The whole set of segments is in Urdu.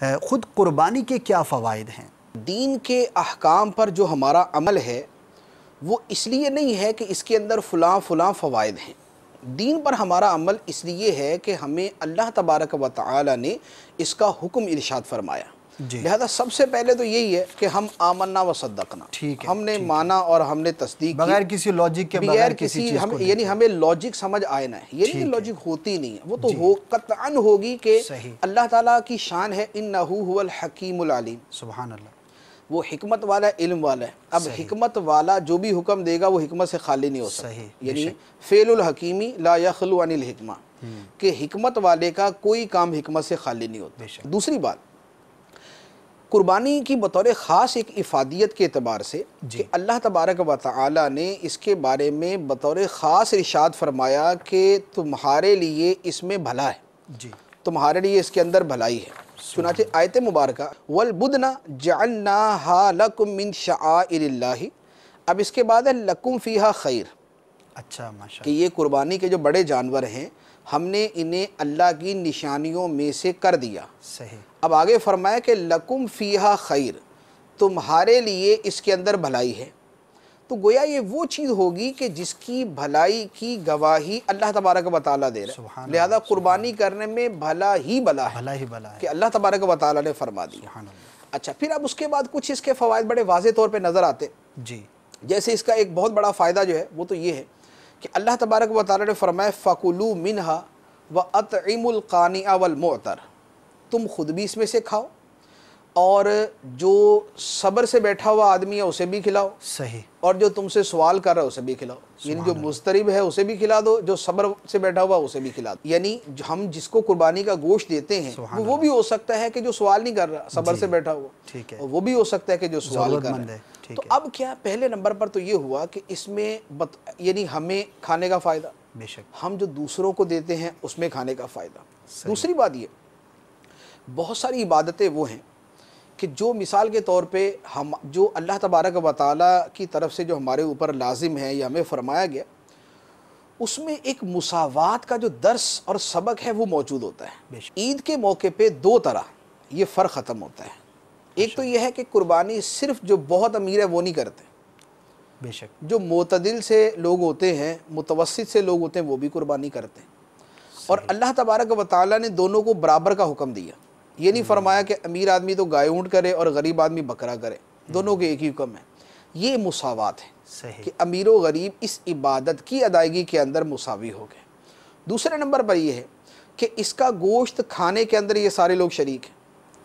خود قربانی کے کیا فوائد ہیں؟ دین کے احکام پر جو ہمارا عمل ہے وہ اس لیے نہیں ہے کہ اس کے اندر فلاں فلاں فوائد ہیں. دین پر ہمارا عمل اس لیے ہے کہ ہمیں اللہ تبارک و تعالی نے اس کا حکم ارشاد فرمایا. لہذا سب سے پہلے تو یہی ہے کہ ہم آمنا و صدقنا، ہم نے مانا اور ہم نے تصدیق کی بغیر کسی لاجک کے، بغیر کسی چیز کو، یعنی ہمیں لاجک سمجھ آئے نہ ہے. یہ نہیں کہ لاجک ہوتی نہیں ہے، وہ تو قطعاً ہوگی کہ اللہ تعالیٰ کی شان ہے انہ هو الحکیم العلیم. سبحان اللہ، وہ حکمت والا ہے، علم والا ہے. اب حکمت والا جو بھی حکم دے گا وہ حکمت سے خالی نہیں ہو سکتا. یعنی فعل الحکیمی لا یخلو عن الحکمہ، کہ حکمت والے کا کوئی کام حکمت سے خالی نہیں ہوتا. دوسری بات، قربانی کی بطور خاص ایک افادیت کے اعتبار سے کہ اللہ تبارک و تعالی نے اس کے بارے میں بطور خاص ارشاد فرمایا کہ تمہارے لیے اس میں بھلا ہے، تمہارے لیے اس کے اندر بھلائی ہے. چنانچہ آیت مبارکہ وَالْبُدْنَ جَعَلْنَاهَا لَكُم مِّن شَعَائِرِ اللَّهِ، اب اس کے بعد ہے لَكُم فِيهَا خَيْر. اچھا، ماشاءاللہ، کہ یہ قربانی کے جو بڑے جانور ہیں ہم نے انہیں اللہ کی نشانیوں میں سے کر دیا. صحیح. اب آگے فرمایا کہ لَكُم فِيهَا خَيْر، تمہارے لیے اس کے اندر بھلائی ہے. تو گویا یہ وہ چیز ہوگی کہ جس کی بھلائی کی گواہی اللہ تبارک و تعالیٰ دے رہا ہے. لہذا قربانی کرنے میں بھلا ہی بھلا ہے کہ اللہ تبارک و تعالیٰ نے فرما دیا. اچھا، پھر اب اس کے بعد کچھ اس کے فوائد بڑے واضح طور پہ نظر آتے. جیسے اس کا ایک بہت بڑا فائدہ جو ہے وہ تو یہ ہے کہ اللہ تبارک و تعالیٰ نے فرمایا فَكُلُوا مِنْهَا وَأَطْعِمُوا الْقَانِعَ وَالْمُعْتَرَ، تم خود بھی اس میں سے کھاؤ اور جو صبر سے بیٹھا ہوا آدمی ہے اسے بھی کھلاؤ. صحیح. اور جو تم سے سوال کر رہا ہے اسے بھی کھلاؤ. یعنی جو مضطرب ہے اسے بھی کھلا دو، جو صبر سے بیٹھا ہوا اسے بھی کھلا دو. یعنی ہم جس کو قربانی کا گوشت دیتے ہیں وہ بھی ہو سکتا ہے کہ جو سوال نہیں کر رہا، صبر سے بیٹھا ہوا، وہ بھی ہو سکتا ہے کہ جو سوال کر رہا ہے. تو اب کیا پہلے نمبر پر تو یہ ہوا کہ اس میں یعنی ہمیں کھانے کا فائدہ، بے شک ہم جو دوسروں کو دیتے ہیں اس میں کھانے کا فائدہ. دوسری بات یہ، بہت ساری عبادتیں وہ ہیں کہ جو مثال کے طور پہ ہم جو اللہ تبارک و تعالیٰ کی طرف سے جو ہمارے اوپر لازم ہے یا ہمیں فرمایا گیا، اس میں ایک مساوات کا جو درس اور سبق ہے وہ موجود ہوتا ہے. عید کے موقع پہ دو طرح یہ فرق ختم ہوتا ہے. ایک تو یہ ہے کہ قربانی صرف جو بہت امیر ہے وہ نہیں کرتے، بے شک جو معتدل سے لوگ ہوتے ہیں، متوسط سے لوگ ہوتے ہیں، وہ بھی قربانی کرتے ہیں. اور اللہ تبارک و تعالیٰ نے دونوں کو برابر کا حکم دیا. یہ نہیں فرمایا کہ امیر آدمی تو گائے اونٹ کرے اور غریب آدمی بکرا کرے، دونوں کے ایک ہی حکم ہے. یہ مساوات ہے کہ امیر و غریب اس عبادت کی ادائیگی کے اندر مساوی ہو گئے. دوسرے نمبر پر یہ ہے کہ اس کا گوشت کھانے کے اندر یہ سارے لوگ شریک ہیں.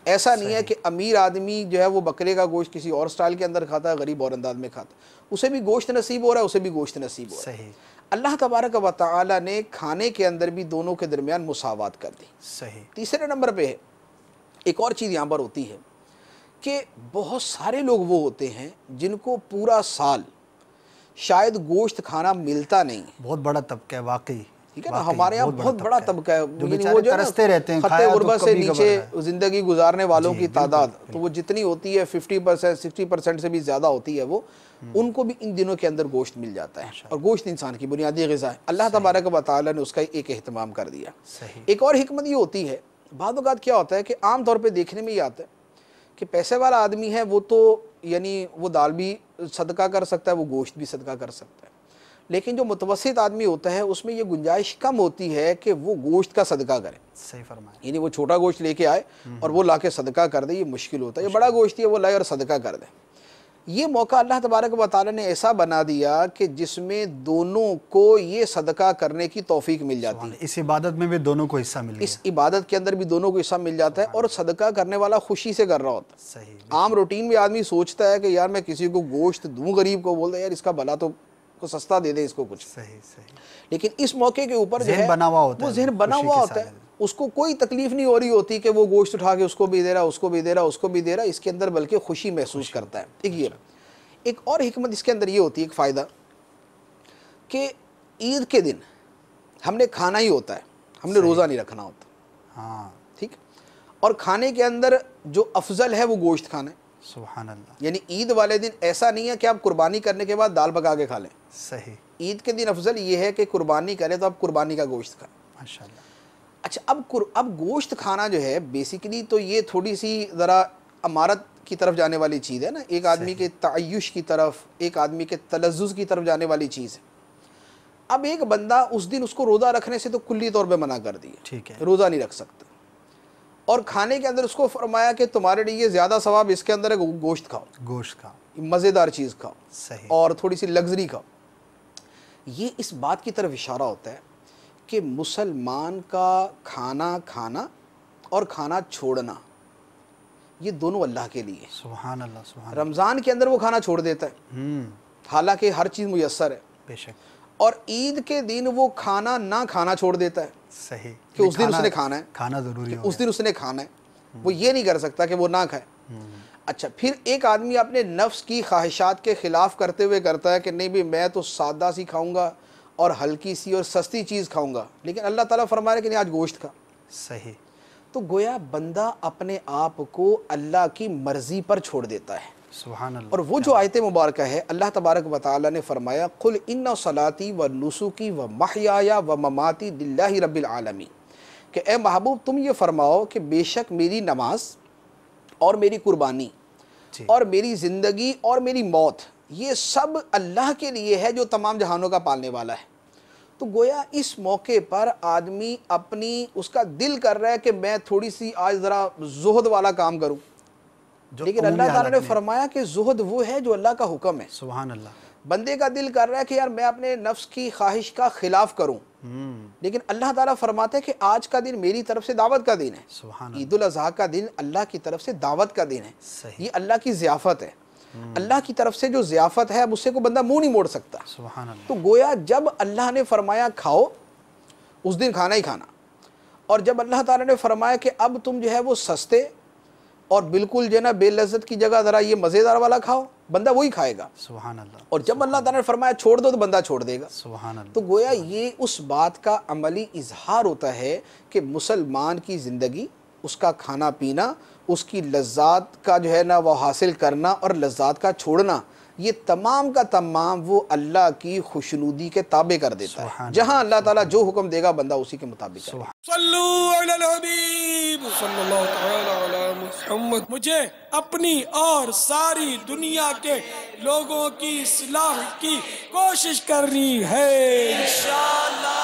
ایسا نہیں ہے کہ امیر آدمی جو ہے وہ بکرے کا گوشت کسی اور سٹائل کے اندر کھاتا ہے، غریب اور انداز میں کھاتا ہے، اسے بھی گوشت نصیب ہو رہا ہے، اسے بھی گوشت نصیب ہو رہا ہے. اللہ تبارک و تعالی نے کھانے کے اندر بھی دونوں کے درمیان مساوات کر دی. تیسرے نمبر پہ ہے ایک اور چیز یہاں پر ہوتی ہے کہ بہت سارے لوگ وہ ہوتے ہیں جن کو پورا سال شاید گوشت کھانا ملتا نہیں. بہت بڑا طبقہ ہے واقعی، ٹھیک ہے نا، ہمارے یہاں بہت بڑا طبقہ ہے. یعنی وہ ترستے رہتے ہیں، خط غربت سے نیچے زندگی گزارنے والوں کی تعداد تو وہ جتنی ہوتی ہے 50% 60% سے بھی زیادہ ہوتی ہے، وہ ان کو بھی ان دنوں کے اندر گوشت مل جاتا ہے. اور گوشت انسان کی بنیادی غذا ہے. اللہ تبارک و تعالی نے اس کا ایک اہتمام کر دیا. ایک اور حکمت یہ ہوتی ہے، بعض اوقات کیا ہوتا ہے کہ عام طور پہ دیکھنے میں یہ آتا ہے کہ پیسے والا آدمی ہے وہ تو یعنی وہ دال بھی صدقہ کر سکتا ہے، وہ گوشت بھی صدقہ کر سکتا ہے. لیکن جو متوسط آدمی ہوتا ہے اس میں یہ گنجائش کم ہوتی ہے کہ وہ گوشت کا صدقہ کرے. صحیح فرمایا. یعنی وہ چھوٹا گوشت لے کے آئے اور وہ لا کے صدقہ کر دے، یہ مشکل ہوتا ہے. یہ بڑا گوشت ہے وہ لائے اور صدقہ کر دے. یہ موقع اللہ تبارک و تعالی نے ایسا بنا دیا کہ جس میں دونوں کو یہ صدقہ کرنے کی توفیق مل جاتی ہے. اس عبادت میں بھی دونوں کو حصہ مل گیا، اس عبادت کے اندر بھی دونوں کو حصہ مل جاتا ہے. اور صدقہ کرنے والا خوشی سے کر رہا ہوتا ہے. عام روٹین میں آدمی سوچتا ہے کہ یار میں کسی کو گوشت دوں، غریب کو بولتا ہے یار اس کا بھلا تو کو سستا دے دے اس کو کچھ. لیکن اس موقع کے اوپر جو ہے وہ ذہن بنا ہوا ہوتا ہے، اس کو کوئی تکلیف نہیں ہو رہی ہوتی کہ وہ گوشت اٹھا کے اس کو بھی دے رہا، اس کو بھی دے رہا، اس کو بھی دے رہا. اس کے اندر بلکہ خوشی محسوس کرتا ہے. ایک اور حکمت اس کے اندر یہ ہوتی ہے، ایک فائدہ، کہ عید کے دن ہم نے کھانا ہی ہوتا ہے، ہم نے روزہ نہیں رکھنا ہوتا. ٹھیک، اور کھانے کے اندر جو افضل ہے وہ گوشت کھانا ہے. سبحان اللہ. یعنی عید والے دن ایسا نہیں ہے کہ آپ قربانی کرنے کے بعد دال پکا کے کھا لیں. صحیح. عید کے دن افضل یہ ہے کہ قربانی کریں تو آپ قربانی کا گوشت کھائیں. ماشاءاللہ. اچھا اب گوشت کھانا جو ہے بیسیکلی تو یہ تھوڑی سی ذرا امارت کی طرف جانے والی چیز ہے نا، ایک آدمی کے تعیش کی طرف، ایک آدمی کے تلذذ کی طرف جانے والی چیز ہے۔ اب ایک بندہ اس دن اس کو روزہ رکھنے سے تو کلی طور پہ منع کر دیا، ٹھیک ہے، روزہ نہیں رکھ سکتا، اور کھانے کے اندر اس کو فرمایا کہ تمہارے لیے زیادہ ثواب اس کے اندر ہے، گوشت کھاؤ، گوشت کا مزیدار چیز کھاؤ صحیح، اور تھوڑی سی لگژری کھاؤ۔ یہ اس بات کی طرف اشارہ ہوتا ہے کہ مسلمان کا کھانا کھانا اور کھانا چھوڑنا یہ دونوں اللہ کے لیے۔ سبحان اللہ، سبحان اللہ، رمضان کے اندر وہ کھانا چھوڑ دیتا ہے حالانکہ ہر چیز میسر ہے، بے شک، اور عید کے دن وہ کھانا نہ کھانا چھوڑ دیتا ہے صحیح، کہ اس دن اس نے کھانا ہے، کھانا ضروری ہو اس دن اس نے کھانا ہے، وہ یہ نہیں کر سکتا کہ وہ نہ کھائے۔ اچھا، پھر ایک آدمی اپنے نفس کی خواہشات کے خلاف کرتے ہوئے کرتا ہے کہ نہیں بھی میں تو سادہ سی کھاؤں گا اور ہلکی سی اور سستی چیز کھاؤں گا، لیکن اللہ تعالیٰ فرما رہے کہ نہیں آج گوشت کھا۔ صحیح، تو گویا بندہ اپنے آپ کو اللہ کی مرضی پر چھوڑ دیتا ہے۔ سبحان اللہ، اور وہ جو آیت مبارکہ ہے، اللہ تبارک و تعالیٰ نے فرمایا قُلْ إِنَّ صَلَاتِي وَنُسُكِي وَمَحْيَايَ وَمَمَاتِي لِلَّهِ رَبِّ الْعَالَمِينَ کہ اے محبوب تم یہ فرماؤ کہ بے شک میری نماز اور میری قربانی جی، اور میری زندگی اور میری موت یہ سب اللہ کے لیے ہے جو تمام جہانوں کا پالنے والا ہے۔ تو گویا اس موقع پر آدمی اس کا دل کر رہا ہے کہ میں تھوڑی سی آج ذرا زہد والا کام کروں، جو لیکن عمومی اللہ تعالیٰ نے حالت میں، فرمایا کہ زہد وہ ہے جو اللہ کا حکم ہے۔ سبحان اللہ، بندے کا دل کر رہا ہے کہ یار میں اپنے نفس کی خواہش کا خلاف کروں، لیکن اللہ تعالیٰ فرماتے ہیں کہ آج کا دن میری طرف سے دعوت کا دن ہے، سبحان اللہ، عید الاضحیٰ کا دن اللہ کی طرف سے دعوت کا دن ہے، صحیح، یہ اللہ کی ضیافت ہے، اللہ کی طرف سے جو ضیافت ہے اب اس سے کوئی بندہ منہ نہیں موڑ سکتا۔ سبحان اللہ، تو گویا جب اللہ نے فرمایا کھاؤ اس دن کھانا ہی کھانا، اور جب اللہ تعالیٰ نے فرمایا کہ اب تم جو ہے وہ سستے اور بالکل جو ہے نا بے لذت کی جگہ ذرا یہ مزیدار والا کھاؤ، بندہ وہی کھائے گا، سبحان اللہ، اور جب اللہ تعالیٰ نے فرمایا چھوڑ دو تو بندہ چھوڑ دے گا۔ سبحان تو اللہ، گویا یہ اس بات کا عملی اظہار ہوتا ہے کہ مسلمان کی زندگی، اس کا کھانا پینا، اس کی لذات کا جو ہے نا وہ حاصل کرنا اور لذات کا چھوڑنا، یہ تمام کا تمام وہ اللہ کی خوشنودی کے تابع کر دیتا ہے۔ جہاں اللہ تعالیٰ جو حکم دے گا بندہ اسی کے مطابق کرے۔ صلو علی الحبیب صلی اللہ تعالی علی محمد۔ مجھے اپنی اور ساری دنیا کے لوگوں کی اصلاح کی کوشش کرنی ہے انشاءاللہ۔